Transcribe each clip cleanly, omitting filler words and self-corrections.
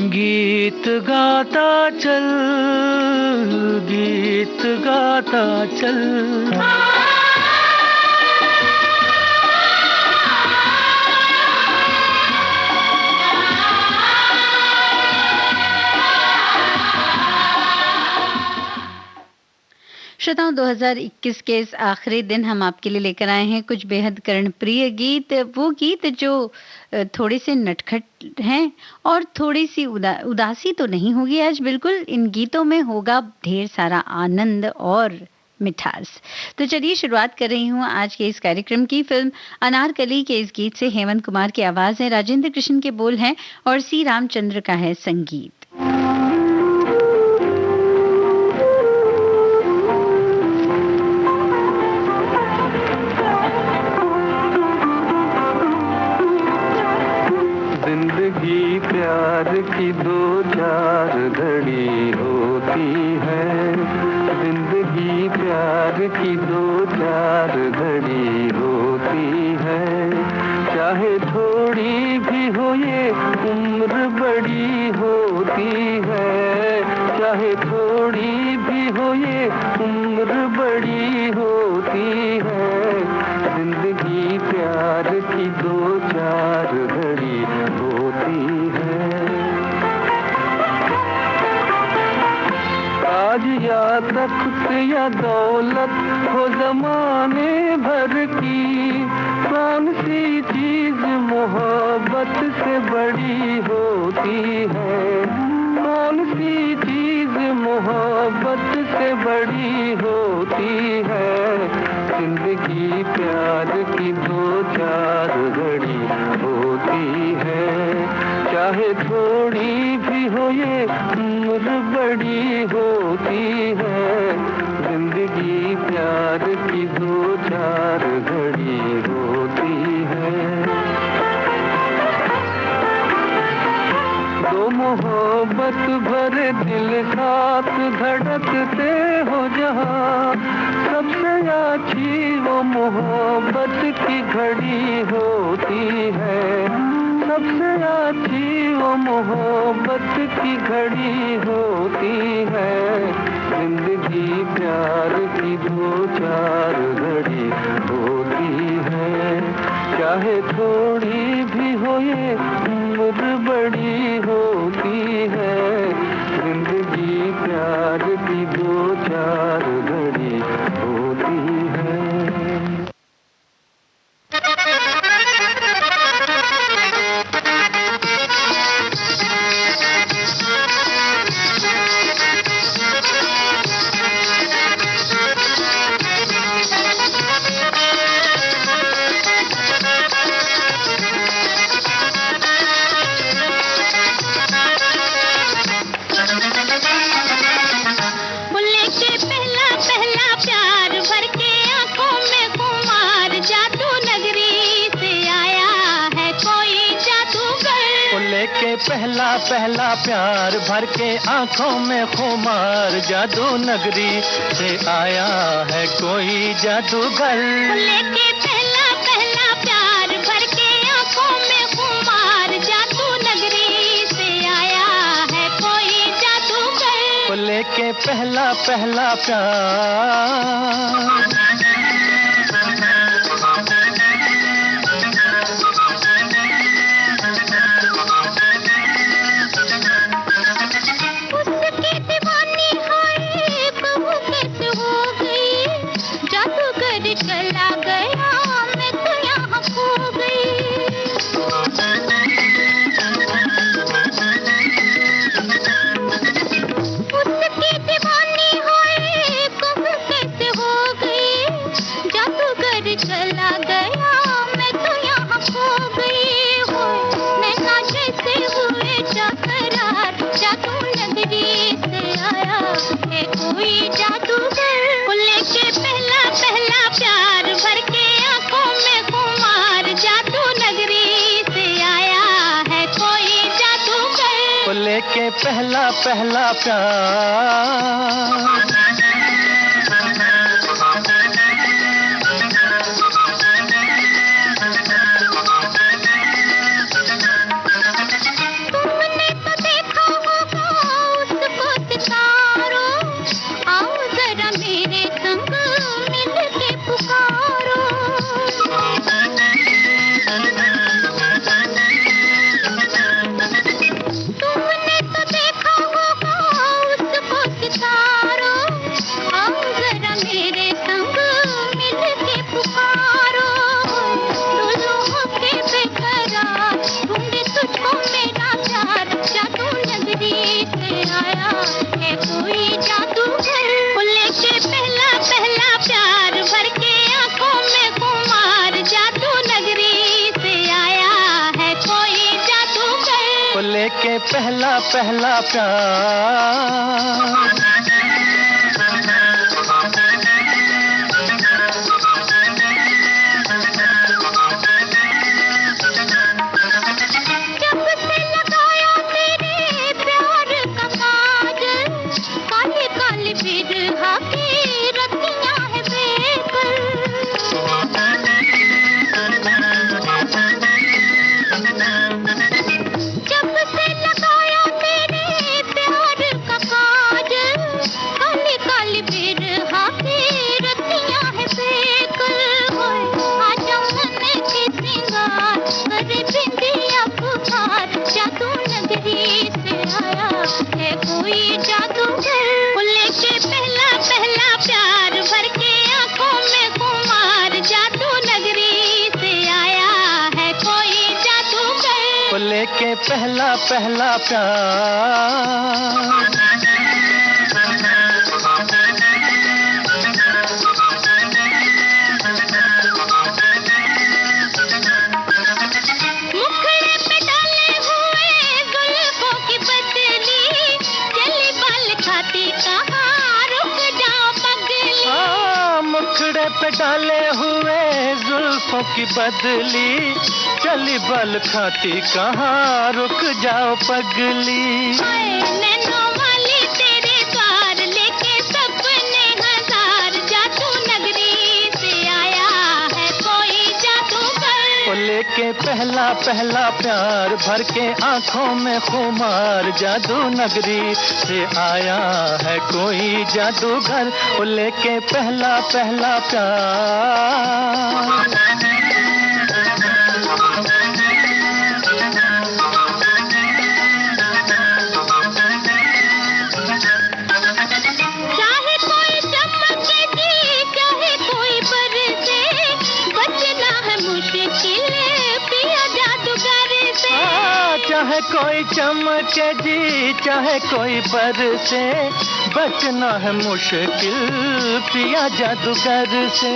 गीत गाता चल, गीत गाता चल। श्रोताओं, 2021 के इस आखिरी दिन हम आपके लिए लेकर आए हैं कुछ बेहद कर्णप्रिय गीत। वो गीत जो थोड़े से नटखट हैं और थोड़ी सी उदासी तो नहीं होगी आज। बिल्कुल इन गीतों में होगा ढेर सारा आनंद और मिठास। तो चलिए शुरुआत कर रही हूँ आज के इस कार्यक्रम की। फिल्म अनारकली के इस गीत से हेमंत कुमार की आवाज है, राजेंद्र कृष्ण के बोल हैं और सी रामचंद्र का है संगीत। जिंदगी प्यार की दो चार घड़ी होती है, जिंदगी प्यार की दो चार घड़ी होती है। चाहे थोड़ी भी हो ये उम्र बड़ी होती है, चाहे थोड़ी भी हो ये उम्र बड़ी होती है। जिंदगी प्यार की दो चार घड़ी होती है। आज या तख्त या दौलत हो ज़माने भर की, कौन सी चीज मोहब्बत से बड़ी होती है, कौन सी चीज मोहब्बत से बड़ी होती है। जिंदगी प्यार की दो चार घड़ी होती है, चाहे थोड़ी भी हो ये उम्र बड़ी होती है। जिंदगी प्यार की दो चार घड़ी होती है। दो मोहब्बत भरे दिल साथ धड़कते हो जहाँ, सबसे अच्छी वो मोहब्बत की घड़ी होती है, सबसे अच्छी वो मोहब्बत की घड़ी होती है। जिंदगी प्यार की दो चार घड़ी होती है, चाहे थोड़ी भी हो ये उम्र बड़ी होती है। जिंदगी प्यार की दो चार घड़ी होती है। पहला पहला प्यार भर के आंखों में खुमार, जादू नगरी से आया है कोई जादूगर। लेके पहला पहला प्यार भर के आंखों में खुमार, जादू नगरी से आया है कोई जादूगर। लेके पहला पहला प्यार चला गया, मैं तो यहाँ खो गई। उसकी दीवानी होए कब कैसे हो गई, जादूगर चला गया, मैं तो यहाँ खो गई। हो नैना जैसे हुए चकरार, जादू नगरी से आया है कोई जादूगर। लेके पहला पहला प्यार भर के आंखों में खुमार, जादू नगरी से आया है कोई जादूगर। लेके पहला पहला प्यार तुमने तो देखा पहला पहला प्यार। लेके पहला पहला प्यार। मुखड़े पे डाले हुए जुल्फों की बदली, चली बाल खाती कहाँ रुक जाओ पगली। मुखड़े पे डाले हुए जुल्फों की बदली, चली बल खाती कहाँ रुक जाओ पगली। नैनों वाली तेरे द्वार लेके सपने हजार, जादू नगरी से आया है कोई जादूगर। वो लेके पहला पहला प्यार, भर के आंखों में खुमार, जादू नगरी से आया है कोई जादूगर। वो लेके पहला पहला प्यार। चाहे कोई चमके जी, चाहे कोई बरसे, बचना है मुश्किल पिया जादूगर से। चाहे कोई चमके जी, चाहे कोई बरसे, बचना है मुश्किल पिया जादूगर से।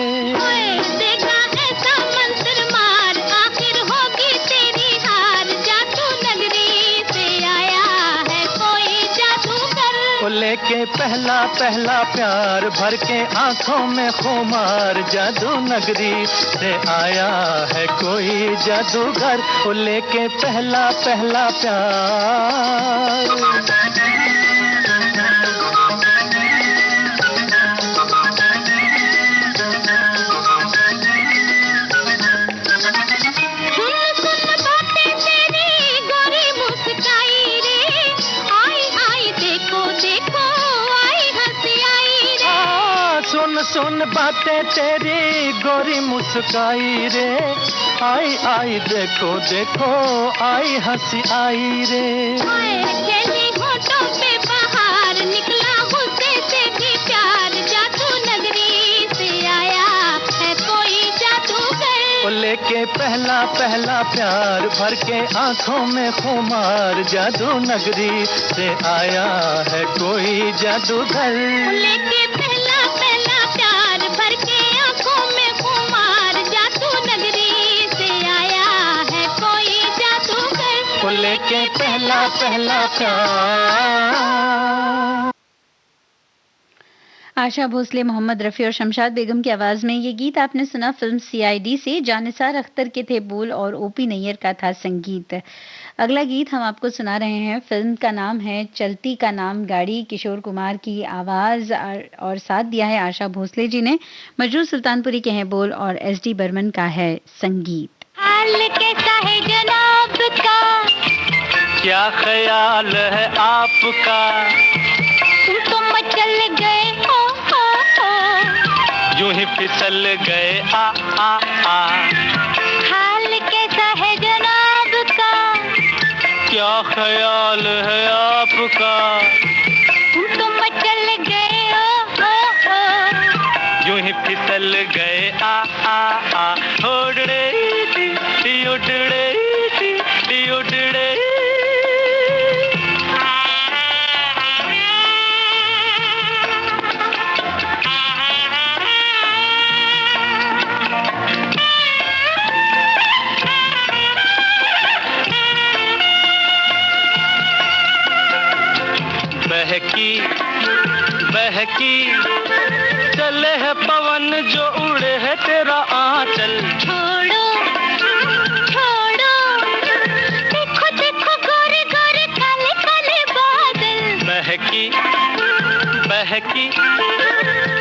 देखा ऐसा मंत्र मार, आखिर होगी तेरी हार, जादू नगरी से आया है कोई जादूगर। वो लेके पहला पहला प्यार, भर के आंखों में खुमार, जादू नगरी से आया है कोई जादूगर। वो लेके पहला पहला प्यार। सुन बातें तेरी गोरी मुस्काई रे, आई आई देखो देखो आई हंसी आई रे। खेली होठों पे बहार, निकला गुस्से से भी प्यार, जादू नगरी से आया है कोई जादूगर। वो लेके पहला पहला प्यार, भर के आंखों में खुमार, जादू नगरी से आया है कोई जादूगर। लेके पहला पहला प्यार, भर के आंखों में खुमार, जादू नगरी से आया है कोई जादूगर। वो लेके पहला पहला प्यार। आशा भोसले, मोहम्मद रफ़ी और शमशाद बेगम की आवाज़ में ये गीत आपने सुना फिल्म सीआईडी से। जानिसार अख्तर के थे बोल और ओपी नैयर का था संगीत। अगला गीत हम आपको सुना रहे हैं। फिल्म का नाम है चलती का नाम गाड़ी। किशोर कुमार की आवाज़ और साथ दिया है आशा भोसले जी ने। मजरूर सुल्तानपुरी के हैं बोल और एसडी बर्मन का है संगीत। हाल कैसा है जनाब का, क्या ख्याल है आपका, तुम तो मचल गए हो, यूं ही फिसल गए आ आ आ। हाल कैसा है जनाब का, क्या ख्याल है आपका, तुम तो मचल गए हो, यूं ही फिसल गए आ आ आ। उड़ड़े उड़ड़े उड़ड़े। बहकी बहकी चले है पवन जो उड़े है तेरा आंचल। छोड़ो छोड़ो देखो देखो गोरे गोरे काले काले बादल। बहकी बहकी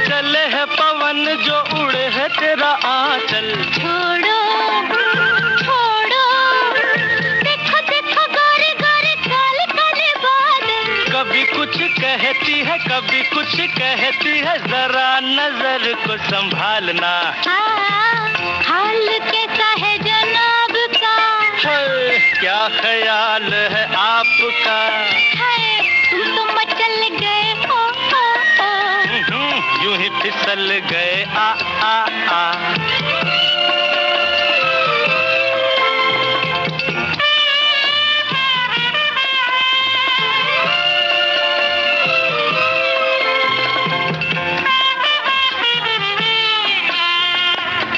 चले है पवन जो उड़े है तेरा आंचल। छोड़ो छोड़ो देखो देखो गोरे गोरे काले काले बादल। कभी कुछ कहती है कभी कुछ कहती है, जरा नजर को संभालना। हाल कैसा है जनाब का? है, क्या ख्याल है आपका? है, तुम तो मचल गए हो। यूं ही फिसल गए आ आ आ।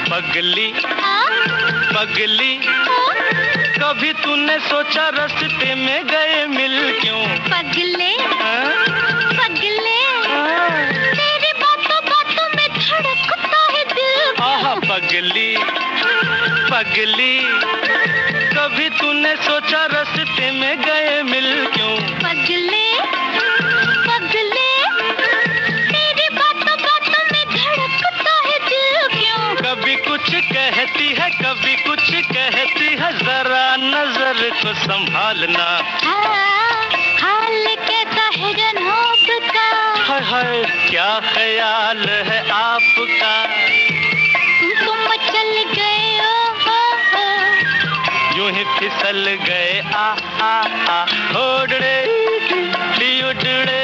पगली पगली कभी तूने सोचा रास्ते में गए मिल क्यों? पगले पगले तेरी बातों बातों में धड़कता है दिल। आहा पगली पगली कभी तूने सोचा रास्ते में गए मिल क्यों? पगले पगले तेरी बातों बातों में धड़कता है दिल क्यों? कभी कुछ कहती है कभी कुछ कहती है, जरा नजर को संभालना। हाल कैसा है जनाब का? हाय हाय क्या ख्याल है आपका? तुम तो मचल गए हो। यूं ही फिसल गए आ आ आ। उड़ड़े उड़ड़े उड़ड़े।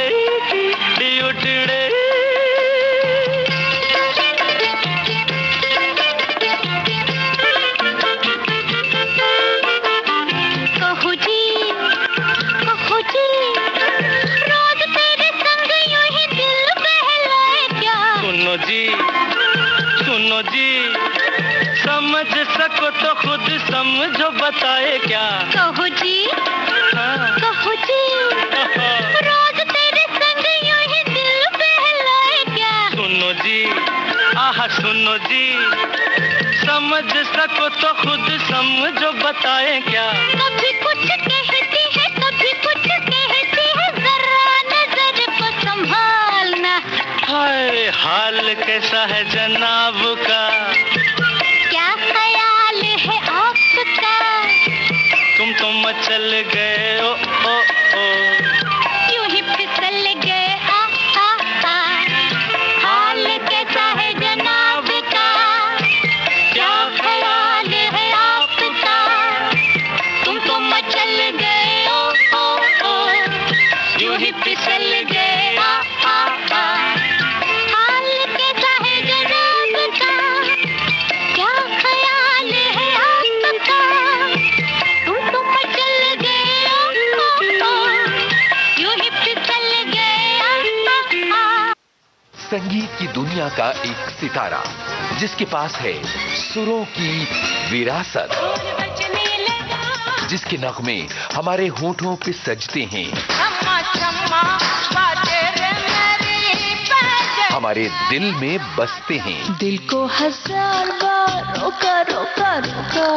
रोज तेरे संग यूं ही दिल बहलाए क्या? सुनो जी समझ सको तो खुद समझो बताए क्या? कहो जी कहो जी रोज तेरे संग यूं ही दिल बहलाए क्या? सुनो जी आहा सुनो जी समझ सको तो खुद समझो बताए क्या? कभी कुछ कहती है कभी कुछ कहती है, जरा नजर को संभालना। हाय हाल कैसा है जनाब का? क्या ख्याल है आपका? तुम तो मचल गए ओ ओ ओ। यूं ही फिसल गए आ आ आ। हाल कैसा है जनाब का? क्या ख्याल है आपका? तुम तो मचल गए ओ ओ ओ। यूं ही फिसल गए आ आ आ। हाल कैसा है जनाब का? क्या ख्याल है आपका? तुम तो मचल गए ओ ओ ओ। यूं ही फिसल गए आ आ। संगीत की दुनिया का एक सितारा जिसके पास है सुरों की विरासत, जिसके नगमे हमारे होठों पे सजते हैं, हमारे दिल में बसते हैं। दिल को हजार बार रोका रोका रोका।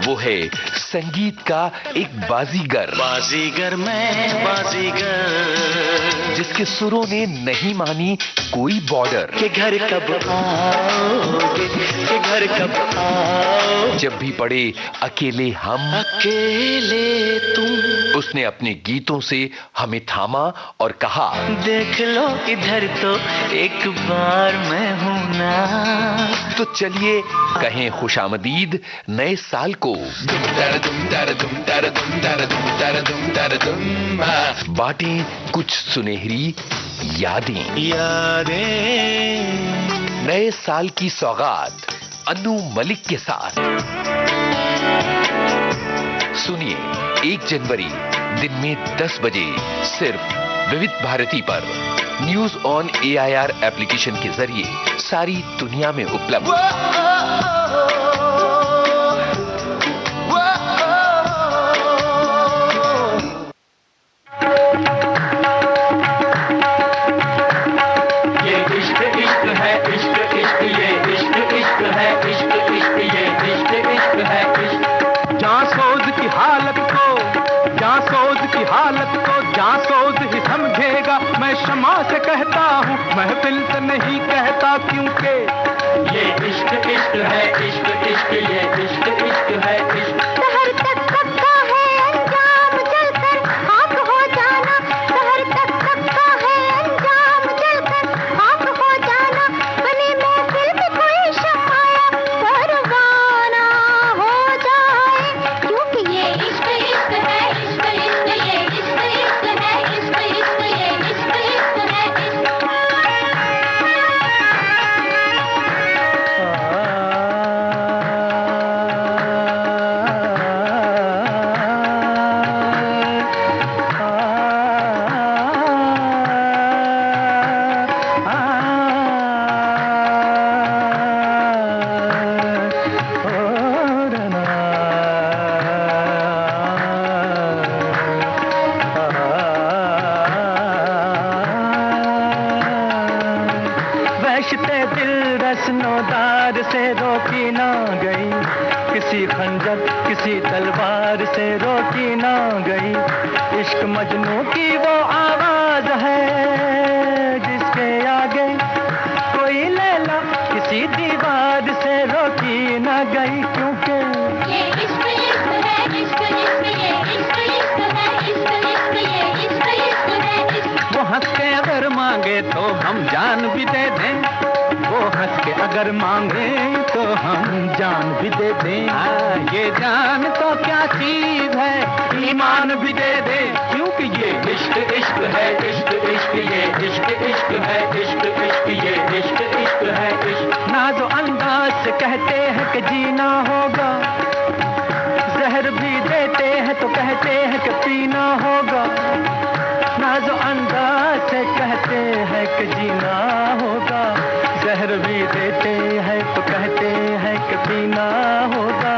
वो है संगीत का एक बाजीगर, बाजीगर मैं बाजीगर, जिसके सुरों ने नहीं मानी कोई बॉर्डर। के घर कब आओगे, के घर कब आओ। जब भी पड़े अकेले हम, अकेले तुम, उसने अपने गीतों से हमें थामा और कहा, देख लो इधर तो एक बार मैं हूं ना। तो चलिए कहें खुशामदीद नए साल को। बाटें कुछ सुनहरी यादें, नए साल की सौगात अनु मलिक के साथ। सुनिए 1 जनवरी दिन में 10 बजे सिर्फ विविध भारती पर न्यूज ऑन AIR एप्लीकेशन के जरिए सारी दुनिया में उपलब्ध। शमा से कहता हूँ, महफिल से नहीं कहता, क्योंकि ये इश्क इश्क है, इश्क इश्क, ये इश्क इश्क है, इश्क। शहर तक सबका है अंजाम जलकर खाक हो जाना, शहर तक सबका है अंजाम जलकर खाक हो जाना, बनी महफिल में कोई शमाया परवाना हो जाए, क्योंकि ये इश्क इश्क है, इश्क इश्क, ये इश्क इश्क है, इश्क इश्क, ये इश्क इश्क है, इश्क। वैश्ते दिल रस्नोदार से रोकी ना गई, किसी खंजर किसी तलवार से रोकी ना गई। इश्क मजनू की वो आवाज है जिसके आगे कोई लैला किसी दीवार से रोकी ना गई, क्योंकि ये इश्क इश्क है, इश्क इश्क, ये इश्क इश्क है, इश्क इश्क, ये इश्क इश्क है, इश्क। वो हंस के अगर मांगे तो हम जान भी दे दें, वो हंस के अगर मांगे तो हम जान भी दे दें। ये जान तो क्या चीज है, ईमान भी दे दे, क्योंकि ये इश्क इश्क है, इश्क इश्क, ये इश्क इश्क है, इश्क इश्क, ये इश्क इश्क है, इश्क। नाज़ो अंदाज से कहते हैं कि जीना होगा, जहर भी देते हैं तो कहते हैं कि पीना होगा। नाज़ो अंदाज से कहते हैं कि जीना होगा, जहर भी देते हैं तो कहते हैं कि पीना होगा।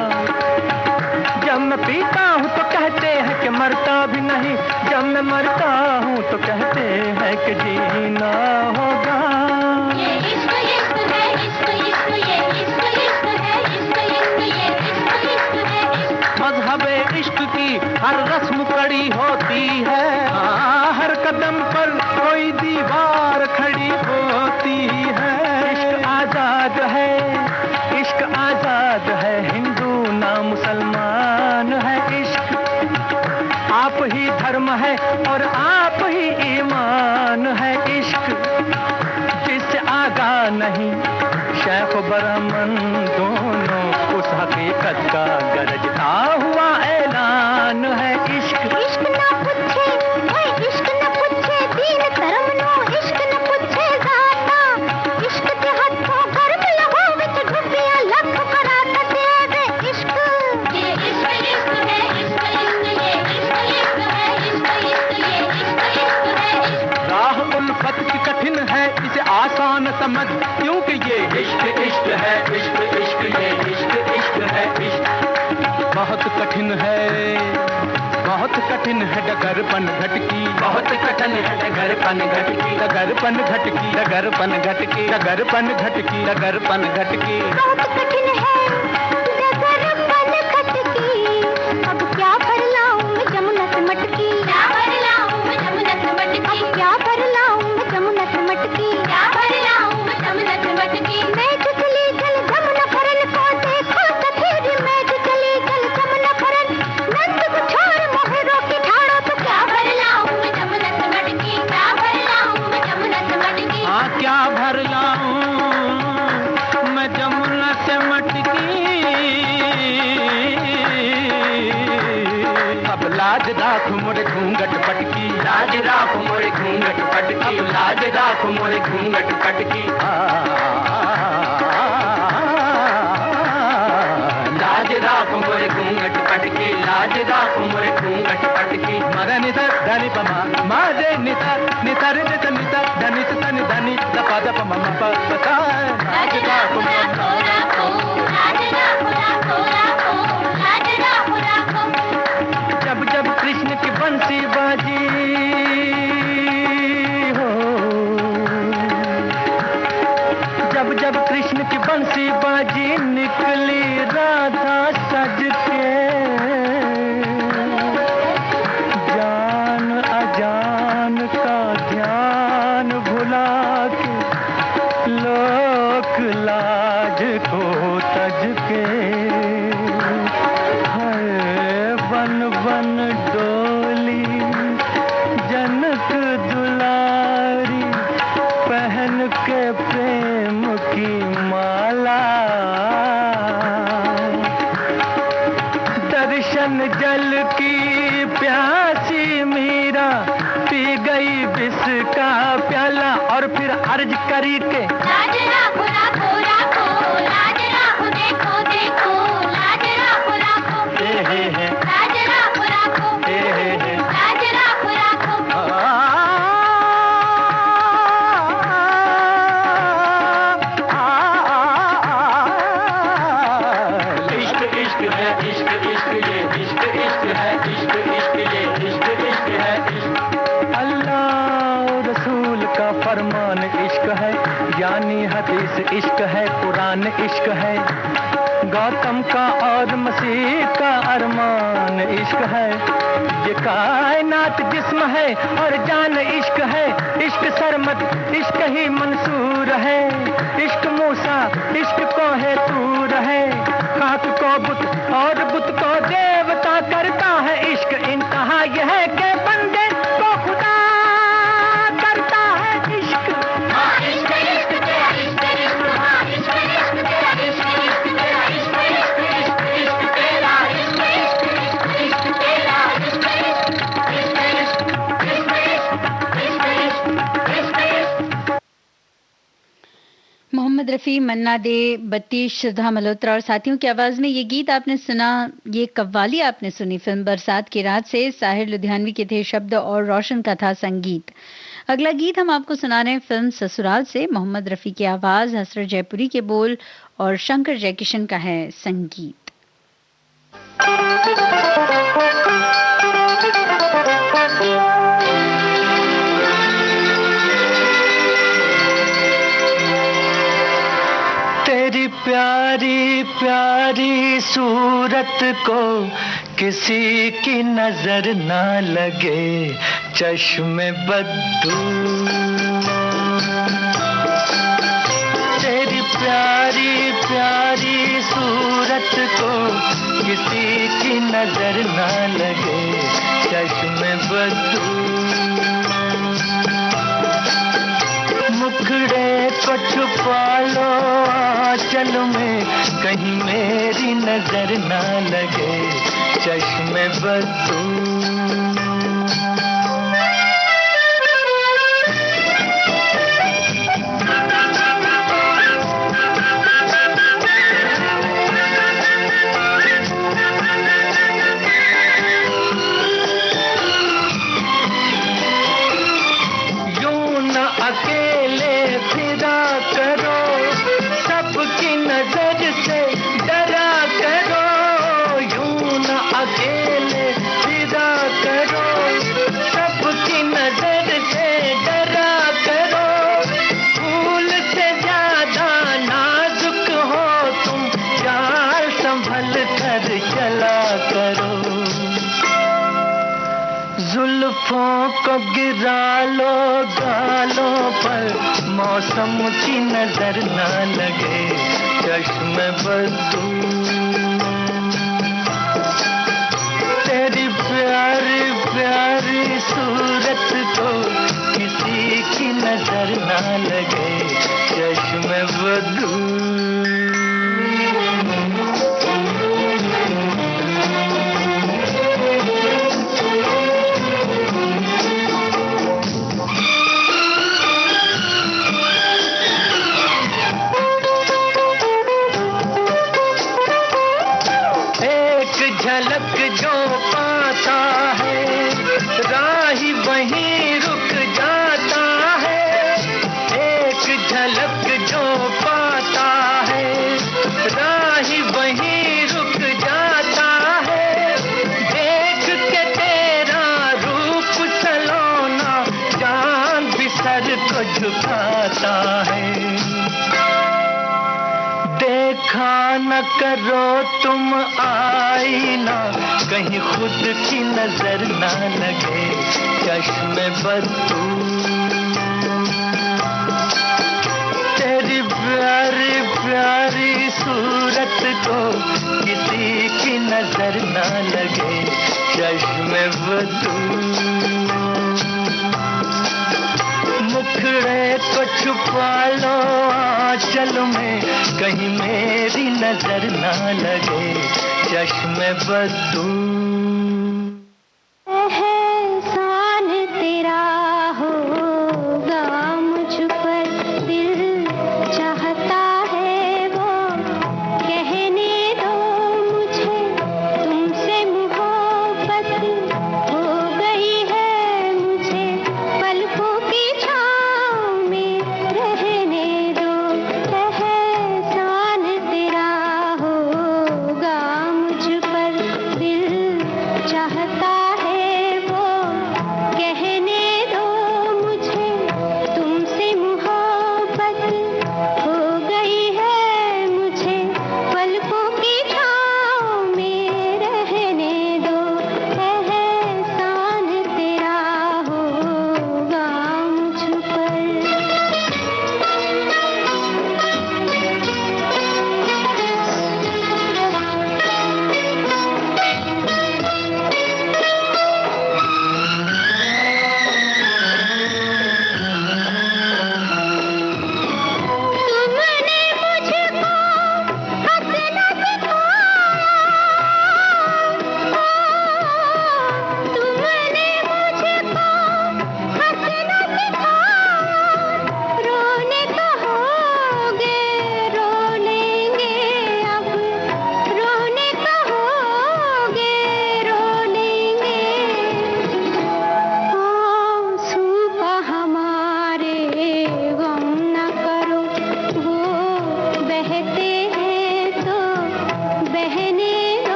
जब मैं पीता हूँ तो कहते हैं कि मरता भी नहीं, जब मैं मरता हूँ तो कहते हैं कि जीना होगा। ये इश्क इश्क है, इश्क इश्क, ये इश्क इश्क है, इश्क इश्क, ये इश्क इश्क है, इश्क। मज़हबे इश्क की हर रस्म कड़ी होती है, हर कदम पर कोई दीवार खड़ी होती है। इश्क आजाद है, इश्क आजाद है, हिंदू ना मुसलमान है। इश्क आप ही धर्म है और आप ही ईमान है। इश्क जिससे आगा नहीं शेख ब्राह्मण दोनों, उस हकीकत का गरजता हुआ ऐलान है। इश्क इश्क ना पूछे, ओए इश्क ना पूछे दीन धर्म नो, इश्क ना पूछे जाता, इश्क के हथों गर्म लहो विच डुबिया लख कराता देवे। इश्क ये इश्क इश्क है, इश्क इश्क, ये इश्क इश्क है, इश्क इश्क, ये इश्क इश्क है, इश्क। राह उल्फत की कठिन है, इसे आसान समझ, क्योंकि ये इश्क इश्क है, इश्क इश्क, ये इश्क इश्क है, इश्क। बहुत कठिन है, बहुत कठिन है डगरपन घटकी, बहुत कठिन है डगरपन घटकी, डगरपन घटकी, डगरपन घटकी, डगरपन घटकी, डगरपन घटकी। बहुत कठिन है डगरपन खटकी, अब क्या भर लाऊं मैं जमुना से मटकी, क्या भर लाऊं मैं जमुना से मटकी, अब क्या भर लाऊं मैं जमुना से मटकी, क्या भर लाऊं मैं जमुना से मटकी। मैं जो चली चल जमुना फरन को देखो सफेद, मैं जो चली चल जमुना फरन, नंद को छोड़ मोहरों की ठाड़ो, तो क्या भर लाऊं मैं जमुना से मटकी, क्या भर लाऊं मैं जमुना से मटकी। हाँ क्या भर लाऊं मैं जमुना से मटकी। अब लाज राख मोरे घूंघट पटकी, लाज राख मोरे घूंघट पटकी, अब लाज राख मोरे घूंघट पटकी। लाज राख मोरे घूंघट पटकी, लाज राख मोरे घूंघट पटकी। मरे निधर धनी पमा मारे निधर निधर निधर निधर धनी धनी धनी दपा दप मम पता। लाज राखो राखो राखो, लाज राखो राखो राखो, लाज राखो राखो। जब जब कृष्ण की बंसी बाजी हो, जब जब कृष्ण की बंसी बाजी, निकली राधा सज के, जान अजान का ध्यान बिस का प्याला और फिर अर्ज करी के लाज राखो राखो राखो, लाज राखो देखो देखो, लाज राखो राखो, हे लाज राखो राखो, हे लाज राखो राखो। इश्क इश्क है, इश्क इश्क ये इश्क इश्क है, इश्क इश्क ये इश्क इश्क है, इश्क। अल्लाह रसूल का फरमान इश्क है, यानी हदीस इश्क है, कुरान इश्क है, गौतम का और मसीह का अरमान इश्क है। ये कायनात जिस्म है और जान इश्क है, इश्क सरमद इश्क ही मंसूर है, इश्क मूसा इश्क को है तूर है, खाक को बुत और बुत को देवता करता है इश्क, इंतहा यह है कि बंदे को खुदा करता है इश्क। इश्क इश्क तेरा इश्क इश्क, हाँ इश्क इश्क तेरा इश्क इश्क तेरा इश्क इश्क इश्क इश्क तेरा इश्क इश्क इश्क इश्क तेरा इश्क इश्क इश्क इश्क इश्क इश्क इश्क इश्क। मोहम्मद रफ़ी, मन्ना डे, बत्ती, श्रद्धा मल्होत्रा और साथियों की आवाज में ये गीत आपने सुना। ये कव्वाली आपने सुनी फिल्म बरसात की रात से। साहिर लुधियानवी के थे शब्द और रोशन का था संगीत। अगला गीत हम आपको सुना रहे हैं फिल्म ससुराल से। मोहम्मद रफ़ी की आवाज, हसरत जयपुरी के बोल और शंकर जयकिशन का है संगीत। तेरी प्यारी प्यारी सूरत को किसी की नजर ना लगे, चश्मे बद्दू। तेरी प्यारी प्यारी सूरत को किसी की नजर ना लगे, चश्मे बद्दू। मुखड़े को छुपा लो आंचल में, कहीं मेरी नजर ना लगे, चश्मे बद्दू। यूं न अकेले फिरा करो, सबकी नजर से डरा करो। यूं न अकेले फिरा करो, सबकी नजर से डरा करो। फूल से ज्यादा नाजुक हो तुम, चाल संभल कर चला करो। जुल्फों को गिरा लो गालों पर, मौसम की नजर ना लगे, चश्मे बद्दू। तेरी प्यारी प्यारी सूरत को किसी की नजर ना लगे, चश्मे बद्दू। झलक जो पाता है, राही वहीं रुक जाता है। एक झलक जो पाता है, राही वहीं रुक जाता है। देख के तेरा रूप सलोना, जान भी सर को झुकाता है। देखा न करो तुम आईना, कहीं खुद की नजर ना लगे, चश्मे बद्दू। तेरी प्यारी प्यारी सूरत को किसी की नजर ना लगे, चश्मे बद्दू। मुखड़े को छुपा लो आंचल में, कहीं मेरी नजर ना लगे, चश्मे बद्दू। एहसान तेरा हो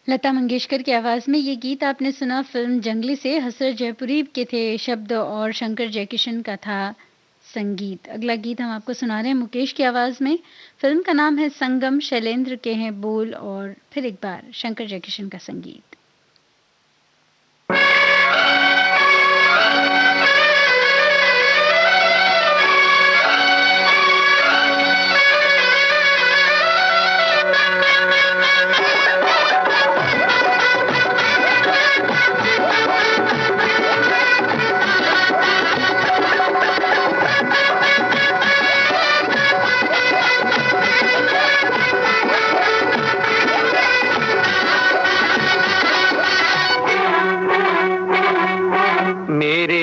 लता मंगेशकर की आवाज़ में ये गीत आपने सुना फिल्म जंगली से। हसरत जयपुरी के थे शब्द और शंकर जयकिशन का था संगीत। अगला गीत हम आपको सुना रहे हैं मुकेश की आवाज़ में। फिल्म का नाम है संगम, शैलेंद्र के हैं बोल और फिर एक बार शंकर जयकिशन का संगीत।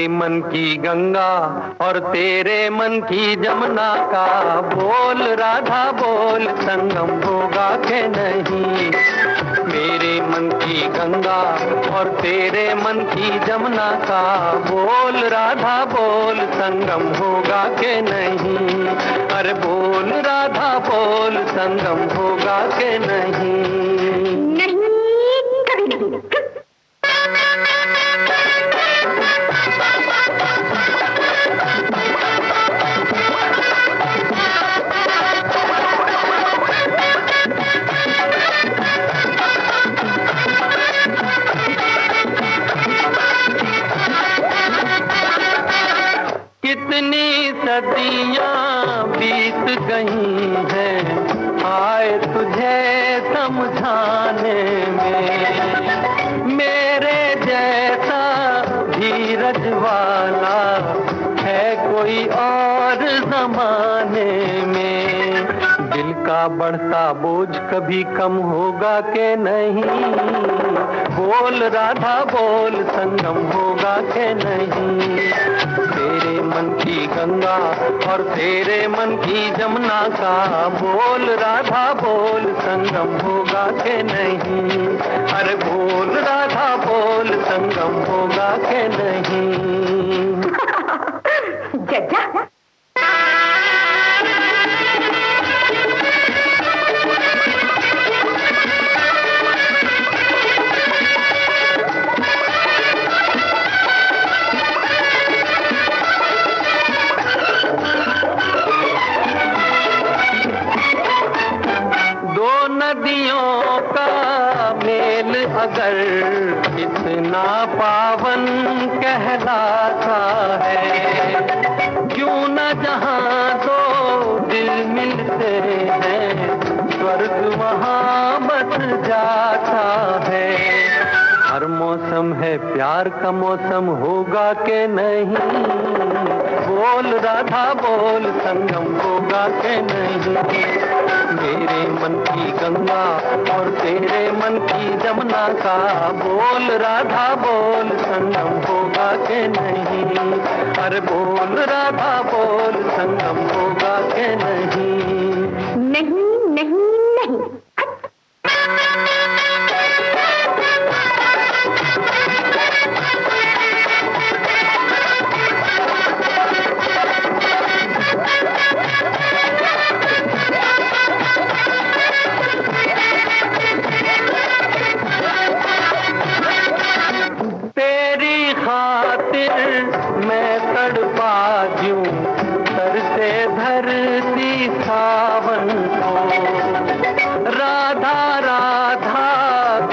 मन की गंगा और तेरे मन की जमुना का बोल राधा बोल, संगम होगा के नहीं। मेरे मन की गंगा और तेरे मन की जमुना का बोल राधा बोल, संगम होगा के नहीं। अरे बोल राधा बोल, संगम होगा के नहीं। कितनी सदियां बीत गई हैं, आए तुझे समझाने में। मेरे जैसा धीरज वाला है कोई और जमाने में। दिल का बढ़ता बोझ कभी कम होगा के नहीं। बोल राधा बोल, संगम होगा के नहीं। तेरे मन की गंगा और तेरे मन की जमुना का बोल राधा बोल, संगम होगा के नहीं। अरे बोल राधा बोल, संगम होगा के नहीं। जज्जा नदियों का मेल अगर इतना पावन कहलाता है, क्यों न जहां दो दिल मिलते हैं, स्वर्ग वहां बस जाता है। हर मौसम है प्यार का मौसम होगा के नहीं। बोल राधा बोल, संगम होगा के नहीं। मेरे मन की गंगा और तेरे मन की जमुना का बोल राधा बोल, संगम होगा के नहीं। अरे बोल राधा बोल, संगम होगा के नहीं। नहीं नहीं नहीं। तेरी खातिर मैं तड़पा दूं, तरसे धरती सावन को। राधा राधा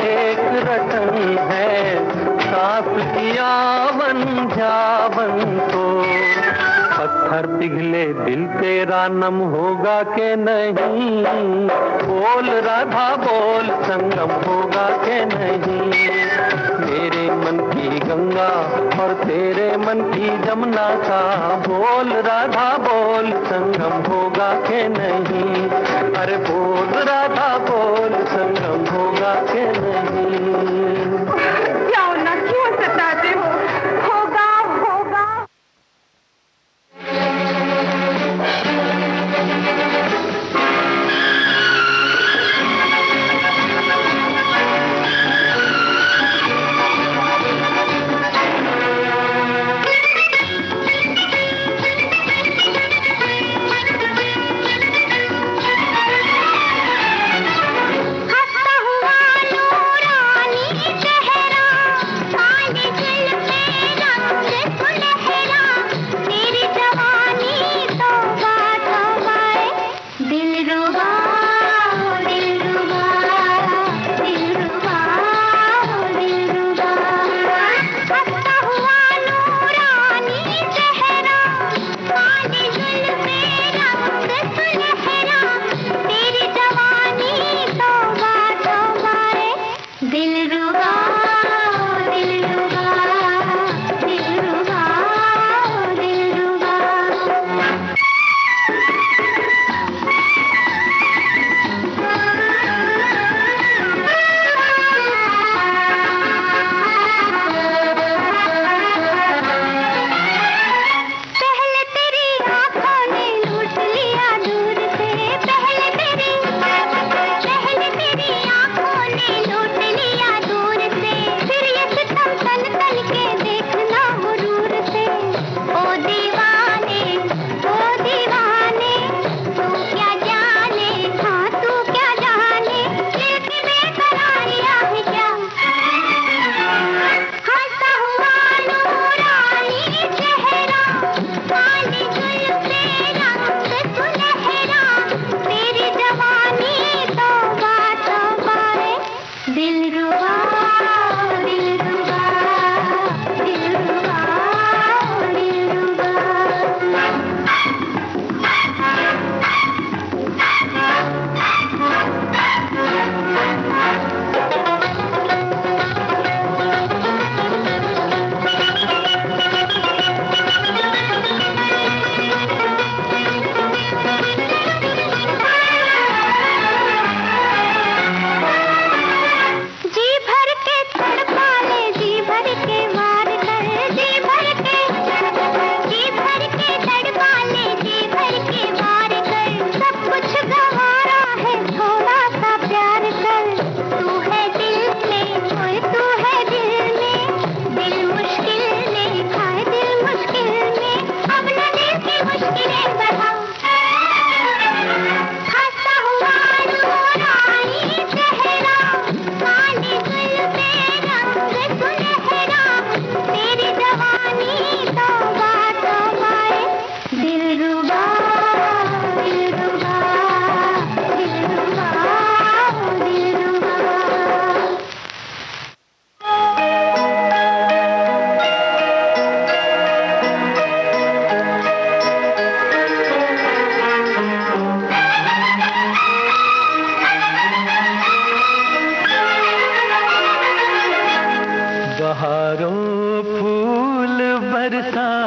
एक रटन है, सांस की आवन जावन को। पत्थर पिघले दिल तेरा नम होगा के नहीं। बोल राधा बोल, संगम होगा के नहीं। मेरे मन की गंगा और तेरे मन की जमुना का बोल राधा बोल, संगम होगा के नहीं। अरे बोल राधा बोल, संगम होगा के नहीं। जाओ ना, क्यों सताते हो? होगा होगा। हंसता हुआ नूरानी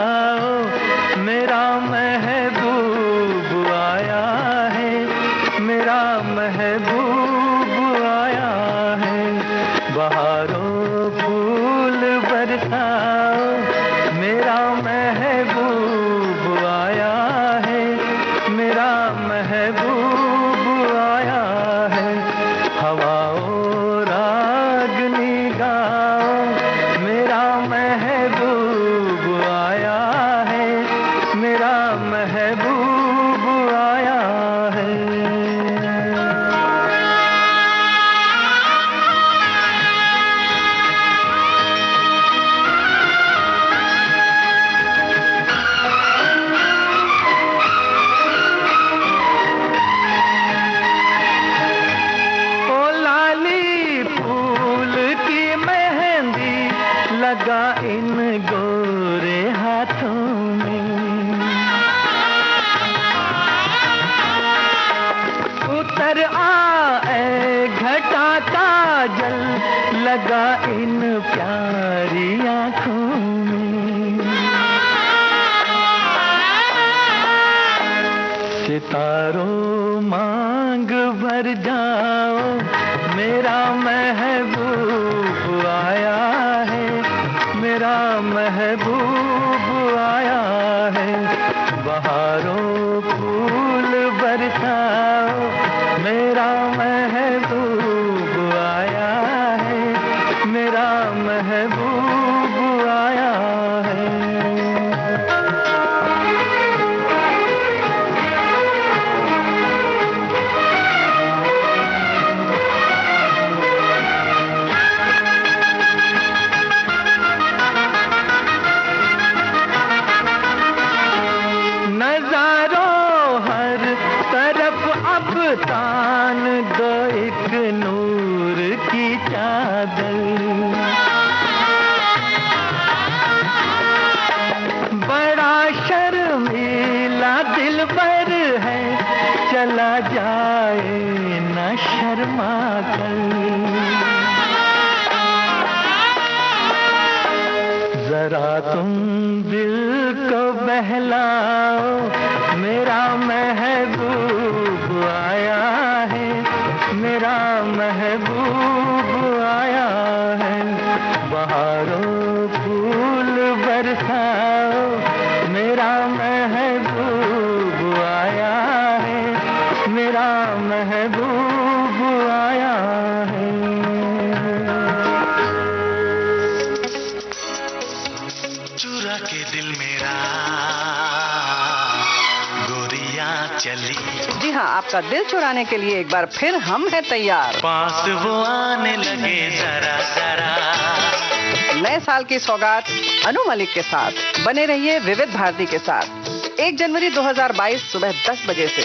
जाओ, मेरा महबूब आया है, मेरा महबूब आया है। बहारों फूल बरसाओ, मेरा महबूब आया है, मेरा महबूब आया है। हवाओं रागनी गाओ, मेरा महबूब आया है, मेरा महबूब आया है। लगा इन गोरे हाथों में, उतर आए घटा का जल, लगा इन प्यारी आँखों में। सितारों मांग भर जाओ, मेरा महबूब आया है, मेरा महबूब आया है। बहारों फूल बरसाओ, मेरा महबूब आया है, मेरा महबूब आया है। तान दो एक नूर की चादर, बड़ा शर्मीला दिलबर है, चला जाए न शर्मा कर। जरा तुम दिल को बहलाओ, मेरा महबूब आया है, मेरा महबूब आया है। बहारों फूल बरसाओ, मेरा महबूब आया है, मेरा महबूब आया है। चुरा के दिल मेरा चली। जी हाँ, आपका दिल चुराने के लिए एक बार फिर हम हैं तैयार। पास वो आने लगे जरा जरा। नए साल की सौगात अनु मलिक के साथ बने रहिए विविध भारती के साथ 1 जनवरी 2022 सुबह 10 बजे से।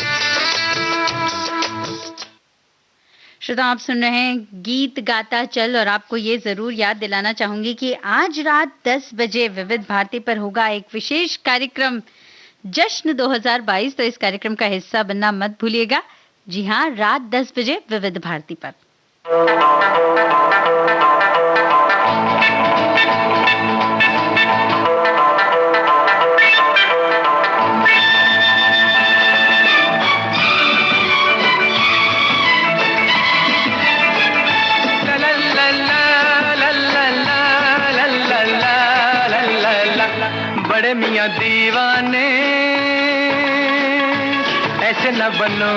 श्रोता, आप सुन रहे हैं गीत गाता चल और आपको ये जरूर याद दिलाना चाहूंगी कि आज रात 10 बजे विविध भारती पर होगा एक विशेष कार्यक्रम जश्न 2022। तो इस कार्यक्रम का हिस्सा बनना मत भूलिएगा। जी हाँ, रात 10 बजे विविध भारती पर। बड़े मियाँ दीवाने ऐसे न बनो,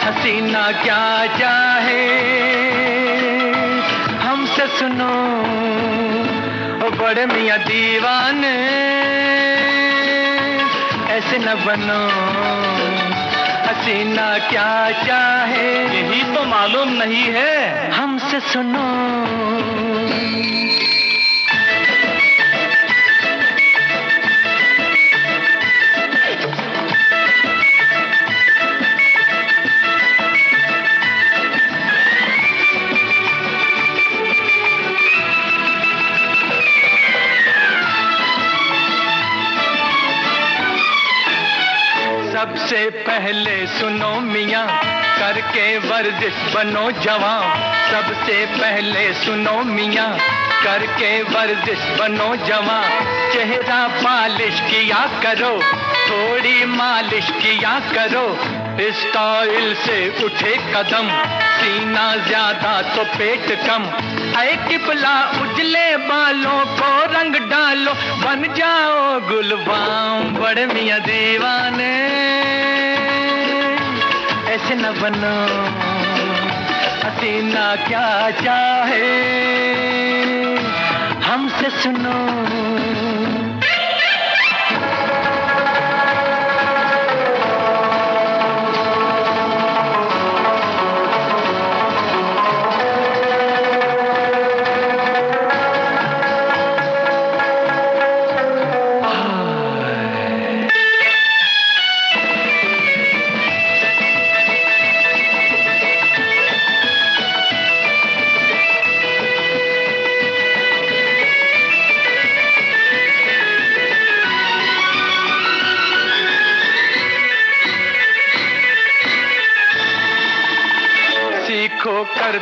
हसीना क्या चाहे हमसे सुनो। ओ बड़े मियाँ दीवाने ऐसे न बनो, हसीना क्या चाहे यही तो मालूम नहीं है हमसे सुनो। सबसे पहले सुनो मियाँ, करके वर्जिश बनो जवां। सबसे पहले सुनो मियाँ, करके वर्जिश बनो जवां, चेहरा पालिश किया करो, थोड़ी मालिश किया करो, स्टाइल से उठे कदम, सीना ज्यादा तो पेट कम, ऐ किबला उजले बालों को रंग डालो, बन जाओ गुलबाम बड़े मियां दीवाने, ऐसे न बनो हसीना क्या चाहे हमसे सुनो।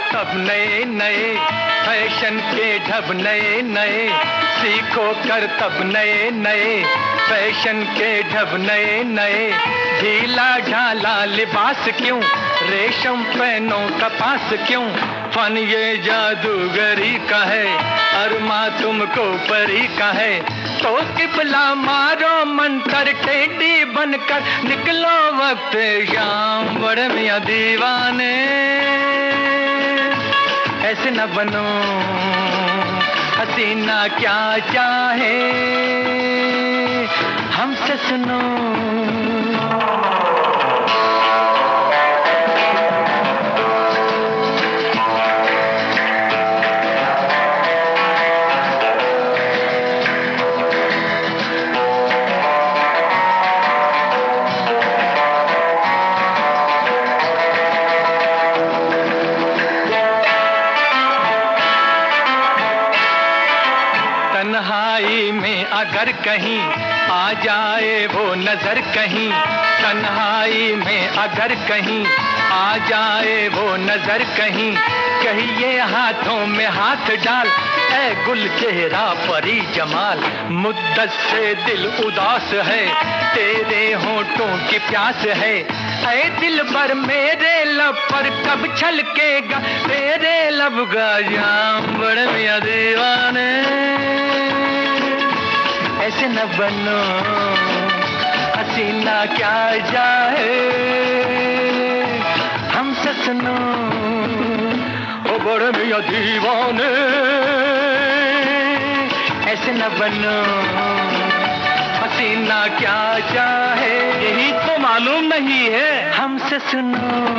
तब नए नए फैशन के ढब नए नए, सीखो कर तब नए नए फैशन के ढब नए नए, ढीला ढाला लिबास क्यों, रेशम पहनो कपास क्यों, फन ये जादूगरी का है, अरमा तुमको परी का है, तो किबला मारो मंतर टेढ़ी बनकर, निकलो वक्त शाम बड़े मियां दीवाने, ऐसे न बनो हसीना क्या चाहे हमसे सुनो। अगर कहीं आ जाए वो नजर कहीं, तन्हाई में अगर कहीं आ जाए वो नजर कहीं, कहिए हाथों में हाथ डाल, ऐ गुल चेहरा परी जमाल, मुद्दत से दिल उदास है, तेरे होठों की प्यास है, ऐ दिल भर मेरे लब पर कब छलकेगा तेरे लब का जाम बड़े मियां दीवाने, ऐसे न बनो हसीना क्या चाहे हमसे सुनो, ओ बड़े मियां दीवाने, ऐसे न बनो हसीना क्या चाहे, यही तो मालूम नहीं है हमसे सुनो।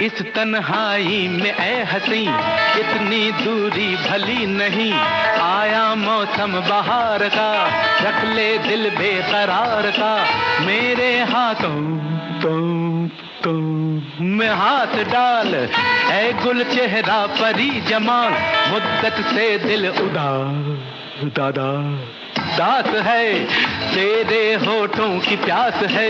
इस तन्हाई में ऐ हसी इतनी दूरी भली नहीं, आया मौसम बहार का, रख ले दिल बेकरार का, मेरे हाथों तो में हाथ डाल, ऐ गुल चेहरा परी जमाल, मुद्दत से दिल दास है, तेरे होठों की प्यास है,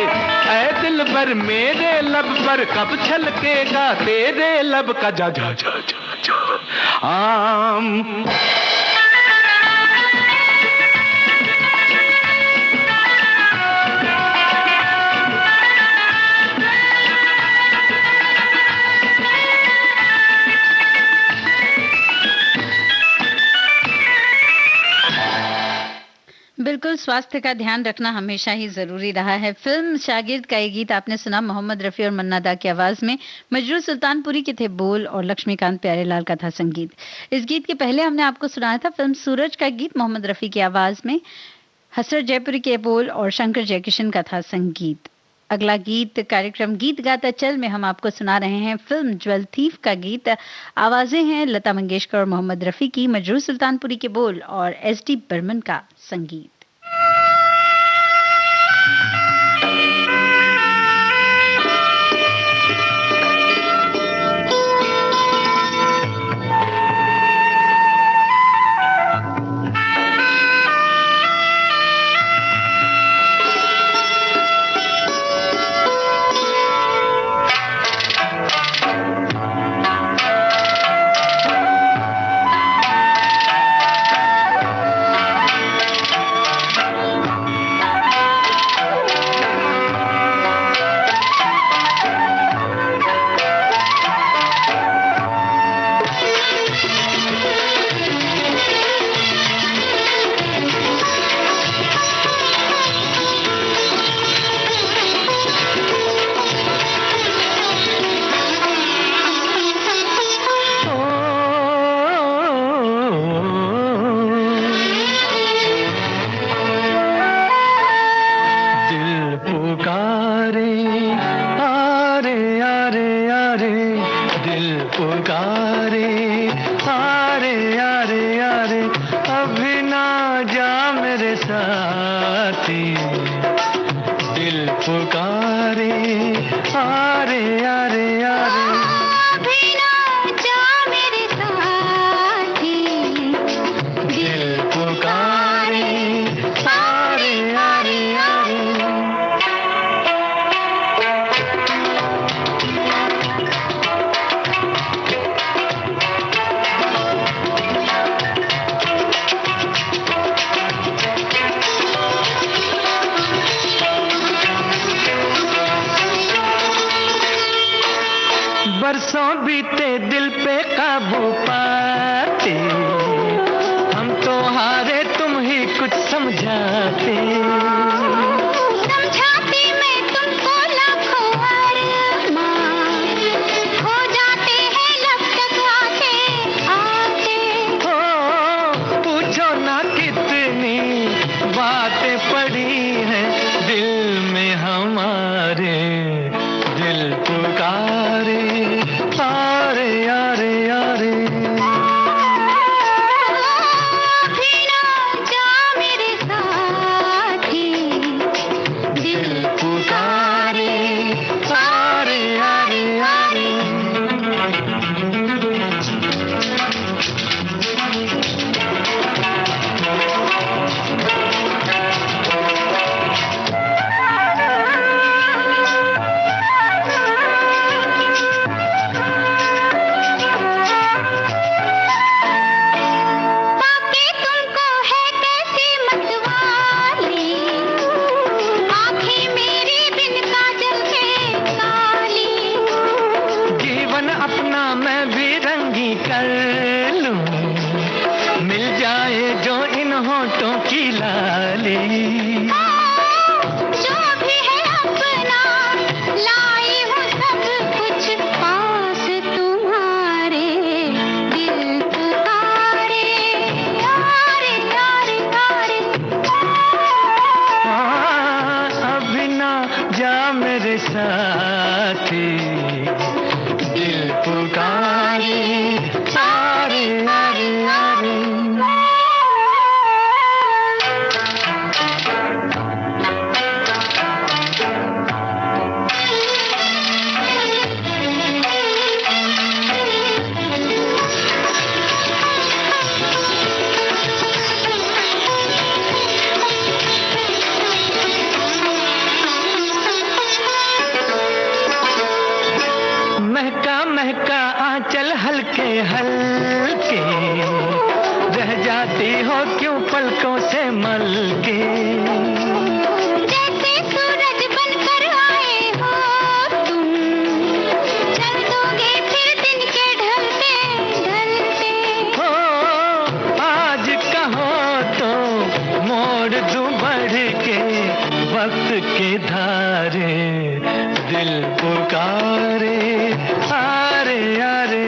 ऐ दिल भर मेरे लब पर कब छलकेगा तेरे लब का जा जा जा जा जा आम। बिल्कुल, स्वास्थ्य का ध्यान रखना हमेशा ही जरूरी रहा है। फिल्म शागिर्द का ये गीत आपने सुना मोहम्मद रफी और मन्ना दा की आवाज में, मजरूर सुल्तानपुरी के थे बोल और लक्ष्मीकांत प्यारेलाल का था संगीत। इस गीत के पहले हमने आपको सुनाया था फिल्म सूरज का गीत मोहम्मद रफी की आवाज में, हसरत जयपुरी के बोल और शंकर जयकिशन का था संगीत। अगला गीत कार्यक्रम गीत गाता चल में हम आपको सुना रहे हैं फिल्म ज्वेल थीफ का गीत। आवाजें हैं लता मंगेशकर और मोहम्मद रफी की, मजरूर सुल्तानपुरी के बोल और एस.डी. बर्मन का संगीत। बरसों बीते दिल पे काबू पाते, हम तो हारे तुम ही कुछ समझाते। समझाती मैं तुमको लाखों अरमान, हो जाते हैं लब तक आते आते। हो पूछो ना कितनी बातें पड़ी हैं दिल में हमारे, दिल पुकारे यारे यारे यारे। अभी ना जा मेरे साथी, दिल पुकारे यारे यारे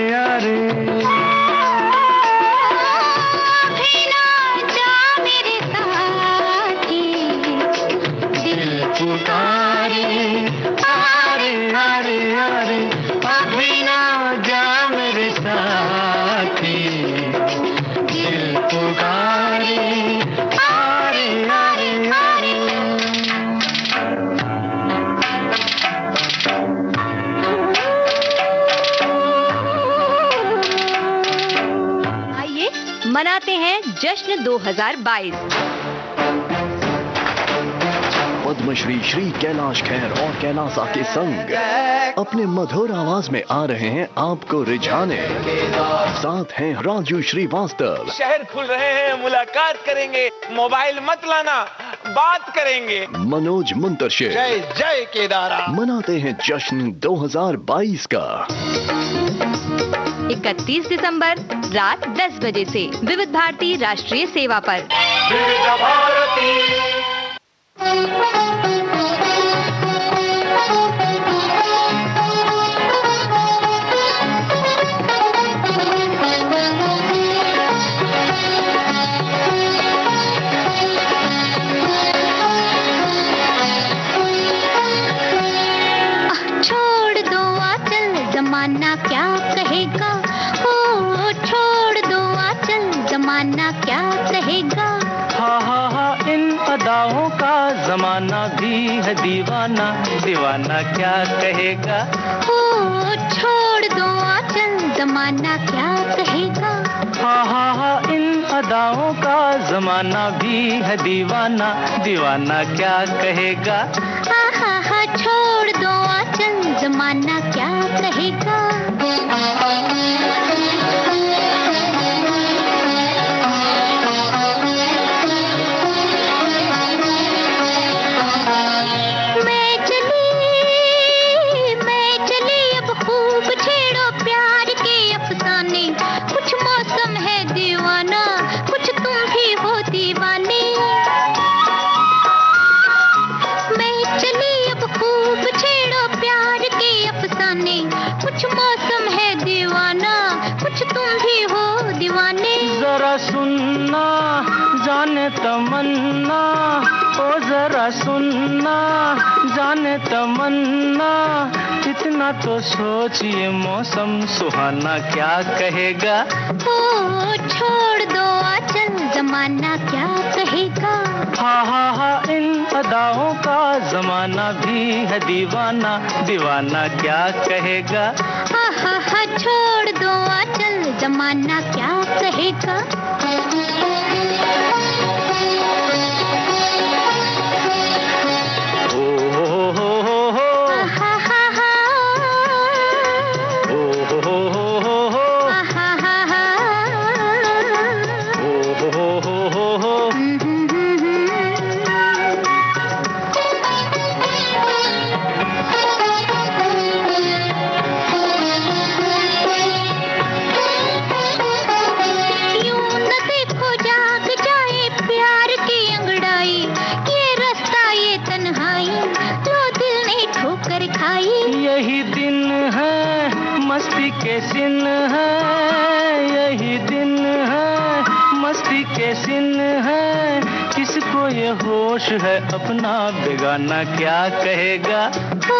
यारे। अभी ना जा मेरे साथी, यारे अभी ना जा मेरे साथी, दिल पुकारे आरे आरे आरे। आइए मनाते हैं जश्न 2022। पद्मश्री श्री कैलाश खेर और कैलाशा के संग अपने मधुर आवाज में आ रहे हैं आपको रिझाने। साथ हैं राजू श्रीवास्तव। शहर खुल रहे हैं, मुलाकात करेंगे, मोबाइल मत लाना, बात करेंगे। मनोज मुंतशिर। जय जय केदारा। मनाते हैं जश्न 2022 का। 31 दिसंबर रात 10 बजे से विविध भारती राष्ट्रीय सेवा पर। विविध भारती। छोड़ दो आंचल जमाना क्या कहेगा, ओ छोड़ दो आंचल जमाना क्या कहेगा। हा इन अदाओं का जमाना भी है दीवाना, दीवाना क्या कहेगा। ओ छोड़ दो आंचल जमाना क्या कहेगा। हा इन अदाओं का जमाना भी है दीवाना, दीवाना क्या कहेगा। हा छोड़ दो आंचल जमाना क्या कहेगा। मैं चली अब खूब छेड़ो प्यार के अफसाने, कुछ मौसम है दीवाना, कुछ तुम भी हो दीवाने। मैं चली अब खूब छेड़ो प्यार के अफसाने, कुछ मौसम है दीवाना, कुछ तुम भी हो दीवाने। जरा सुनना जाने तमन्ना, ओ जरा सुनना जाने तमन्ना, इतना तो सोचिए मौसम सुहाना क्या कहेगा। ओ छोड़ दो आंचल जमाना क्या कहेगा। हा इन अदाओं का जमाना भी है दीवाना, दीवाना क्या कहेगा। हा छोड़ दो आंचल जमाना क्या कहेगा। यही दिन है मस्ती के सिन है, यही दिन है मस्ती के सिन है, किसको ये होश है अपना बेगाना क्या कहेगा। ओ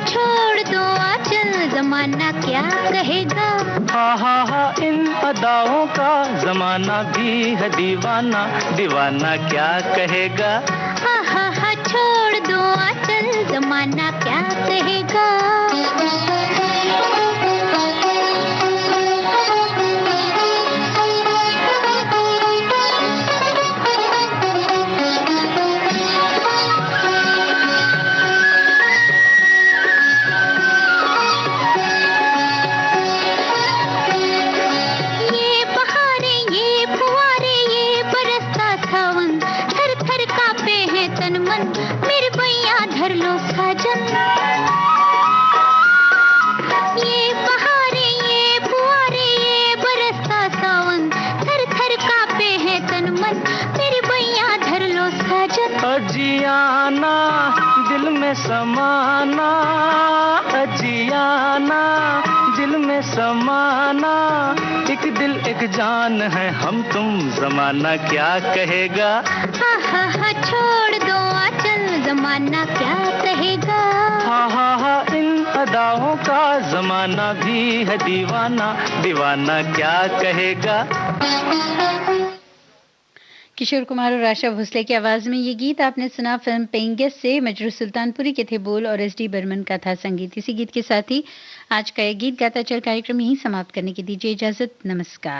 छोड़ दो आंचल जमाना क्या कहेगा। हा इन अदाओं का जमाना भी है दीवाना, दीवाना क्या कहेगा। हा छोड़ दो आंचल जमाना क्या कहेगा। ये बहारें ये फुहारे ये बरसता सावन, थर थर कांपे हैं तन मन, मेरे भैया धर लो साजन। ये बहारें ये फुहारे ये बरसता सावन, थर थर कांपे हैं तन मन, मेरे भैया धर लो साजन। अजियाना दिल में समाना, अजियाना दिल में समाना, एक दिल एक जान है हम तुम जमाना क्या कहेगा। हा छोड़ दो आंचल जमाना क्या कहेगा। हा इन अदाओं का जमाना भी है दीवाना, दीवाना क्या कहेगा। किशोर कुमार और आशा भोसले की आवाज में ये गीत आपने सुना फिल्म पेइंग गेस्ट से। मजरू सुल्तानपुरी के थे बोल और एस डी बर्मन का था संगीत। इसी गीत के साथ ही आज का ये गीत गाता चल कार्यक्रम यहीं समाप्त करने की दीजिए इजाजत। नमस्कार।